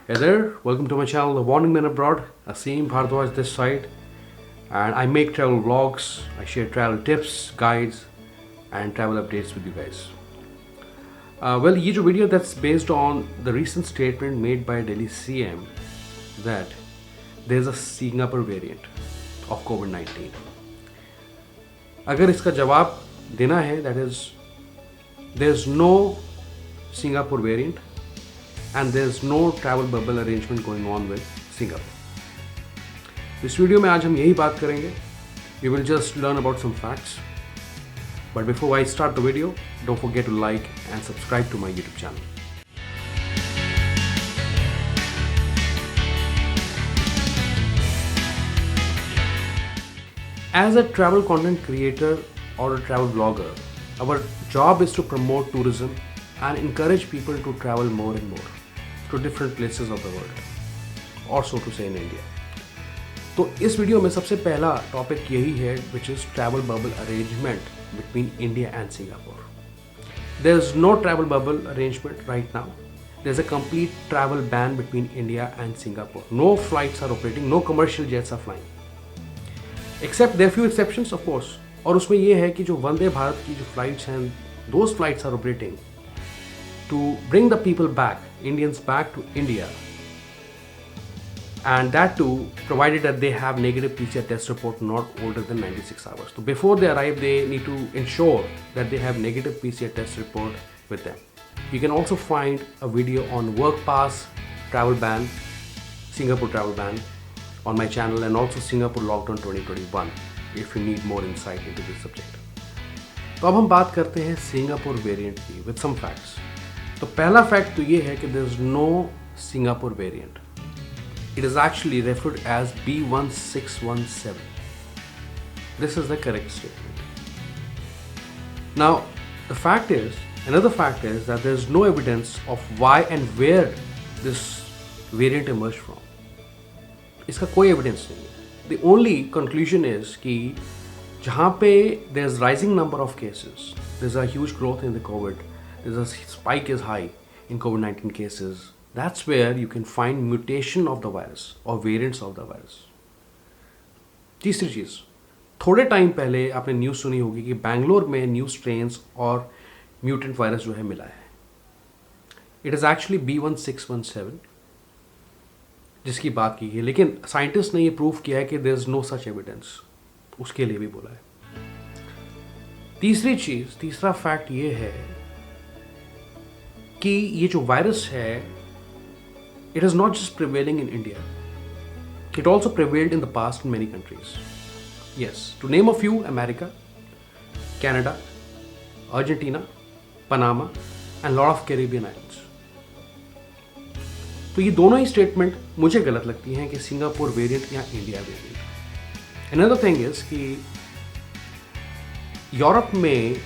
Hey there, welcome to my channel, The Warning Man Abroad. Aseem Bhardwaj this side, and I make travel vlogs. I share travel tips, guides, and travel updates with you guys. Well, ये जो video that's based on the recent statement made by Delhi CM that there's a Singapore variant of COVID-19. अगर इसका जवाब देना है, that is, there's no Singapore variant and there's no travel bubble arrangement going on with Singapore. इस video में आज हम यही बात करेंगे. We will just learn about some facts. But before I start the video, don't forget to like and subscribe to my YouTube channel. As a travel content creator or a travel vlogger, our job is to promote tourism and encourage people to travel more and more to different places of the world, or so to say in India. तो इस video में सबसे पहला topic यही है, which is travel bubble arrangement between India and Singapore. There is no travel bubble arrangement right now. There is a complete travel ban between India and Singapore. No flights are operating, no commercial jets are flying. Except there are few exceptions, of course. और उसमें ये है कि जो वंदे भारत की जो flights हैं, those flights are operating to bring the people back, Indians back to India, and that too provided that they have negative PCR test report not older than 96 hours. So before they arrive, they need to ensure that they have negative PCR test report with them. You can also find a video on work pass travel ban, Singapore travel ban on my channel, and also Singapore lockdown 2021 if you need more insight into this subject. तो अब हम बात करते हैं Singapore variant की with some facts. तो पहला fact तो ये है कि there is no Singapore variant. It is actually referred as B1617. This is the correct statement. Now, another fact is that there is no evidence of why and where this variant emerged from. इसका कोई evidence नहीं है. The only conclusion is कि जहाँ पे there's rising number of cases, there's a huge growth in the COVID, there's a spike is high in COVID-19 cases. That's where you can find mutation of the virus or variants of the virus. तीसरी चीज़, थोड़े time पहले आपने news सुनी होगी कि बैंगलोर में new strains और mutant virus जो है मिला है. इट इज़ एक्चुअली B1617 जिसकी बात की है, लेकिन साइंटिस्ट ने ये प्रूव किया है कि there is no such evidence. उसके लिए भी बोला है. तीसरा फैक्ट ये है कि ये जो वायरस है, it is not just prevailing in India, it also prevailed in the past in many countries. Yes, to name a few: America, Canada, Argentina, Panama and lot of Caribbean islands. तो ये दोनों ही statement मुझे गलत लगती हैं कि Singapore variant या India variant. Another thing is कि यूरोप में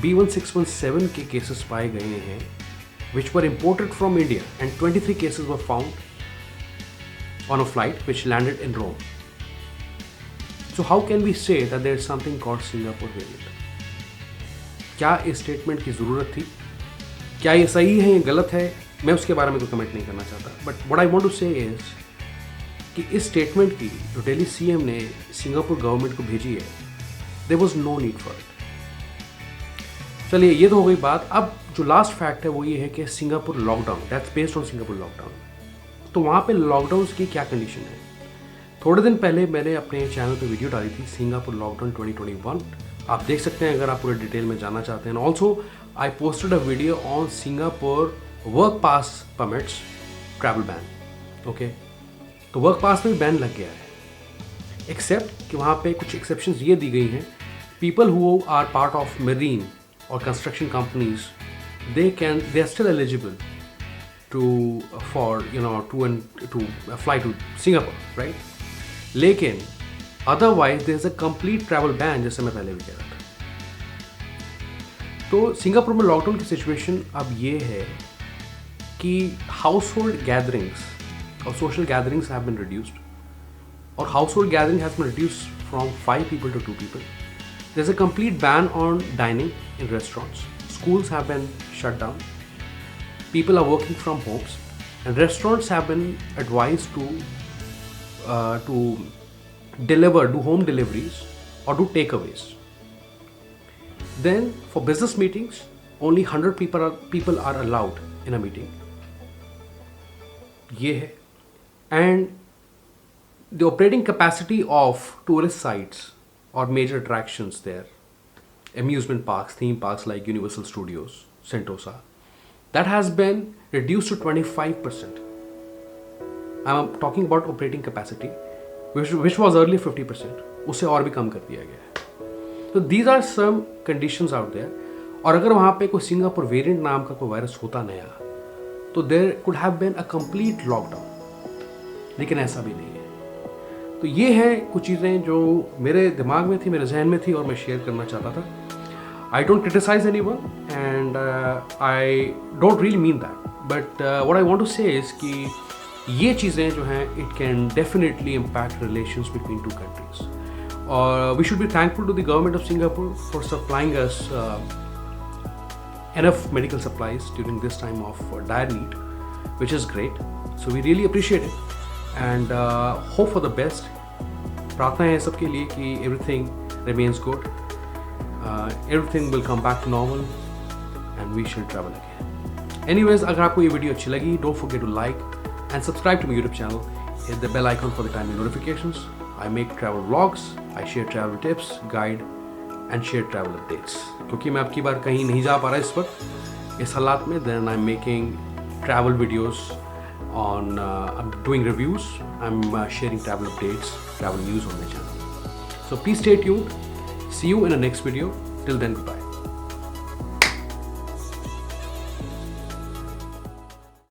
B1617 के केसेस पाए गए हैं which were imported from India, and 23 cases were found on a flight which landed in Rome. So how can we say that there is something called Singapore variant? क्या इस statement की ज़रूरत थी? क्या ये सही है या गलत है? मैं उसके बारे में कोई कमेंट नहीं करना चाहता. But what I want to say is कि इस स्टेटमेंट की जो दिल्ली सीएम ने सिंगापुर गवर्नमेंट को भेजी है, there was no need for it. चलिए, ये तो हो गई बात. अब जो लास्ट फैक्ट है वो ये है कि Singapore lockdown, that's based on Singapore lockdown. तो वहाँ पे लॉकडाउन की क्या कंडीशन है? थोड़े दिन पहले मैंने अपने चैनल पे वीडियो डाली थी, सिंगापुर लॉकडाउन 2021. आप देख सकते हैं अगर आप पूरे डिटेल में जानना चाहते हैं. Also I posted a video on Singapore work pass permits travel ban. Okay, तो वर्क पास में भी बैन लग गया है, एक्सेप्ट कि वहाँ पे कुछ एक्सेप्शंस ये दी गई हैं. People who are part of marine or construction companies, they are still eligible to fly to Singapore, right. लेकिन otherwise there is a complete travel ban, जैसे मैं पहले भी कह रहा था. तो सिंगापुर में लॉकडाउन की सिचुएशन अब ये है कि household gatherings or social gatherings have been reduced, or household gathering has been reduced from 5 people to 2 people. There's a complete ban on dining in restaurants. Schools have been shut down. People are working from homes. and restaurants have been advised to do home deliveries or do takeaways. Then for business meetings, only 100 people are allowed in a meeting. ये है. And the operating capacity of tourist sites or major attractions there, amusement parks, theme parks like Universal Studios, Sentosa, that has been reduced to 25%. I'm talking about operating capacity, which was earlier 50%. उसे और भी कम कर दिया गया है. So these are some conditions out there. और अगर वहाँ पे कोई सिंगापुर वेरिएंट नाम का कोई वायरस होता नया, तो there could have been a complete lockdown. लेकिन ऐसा भी नहीं है. तो ये है कुछ चीज़ें जो मेरे दिमाग में थी, मेरे जहन में थी और मैं शेयर करना चाहता था. I don't criticize anyone and I don't really mean that. But what I want to say is कि ये चीज़ें जो हैं it can definitely impact relations between two countries. We should be thankful to the government of Singapore for supplying us enough medical supplies during this time of dire need, which is great. So we really appreciate it and hope for the best. प्रार्थना है सबके लिए कि everything remains good. Everything will come back to normal and we shall travel again. Anyways, अगर आपको ये video अच्छी लगी, don't forget to like and subscribe to my YouTube channel. Hit the bell icon for the timely notifications. I make travel vlogs, I share travel tips, guide and share travel updates. क्योंकि मैं अब की बार कहीं नहीं जा पा रहा इस वक्त इस हालात में, then I'm making travel videos on I'm doing reviews, I'm sharing travel updates, travel news on my channel. So please stay tuned. See you in the next video. Till then, goodbye.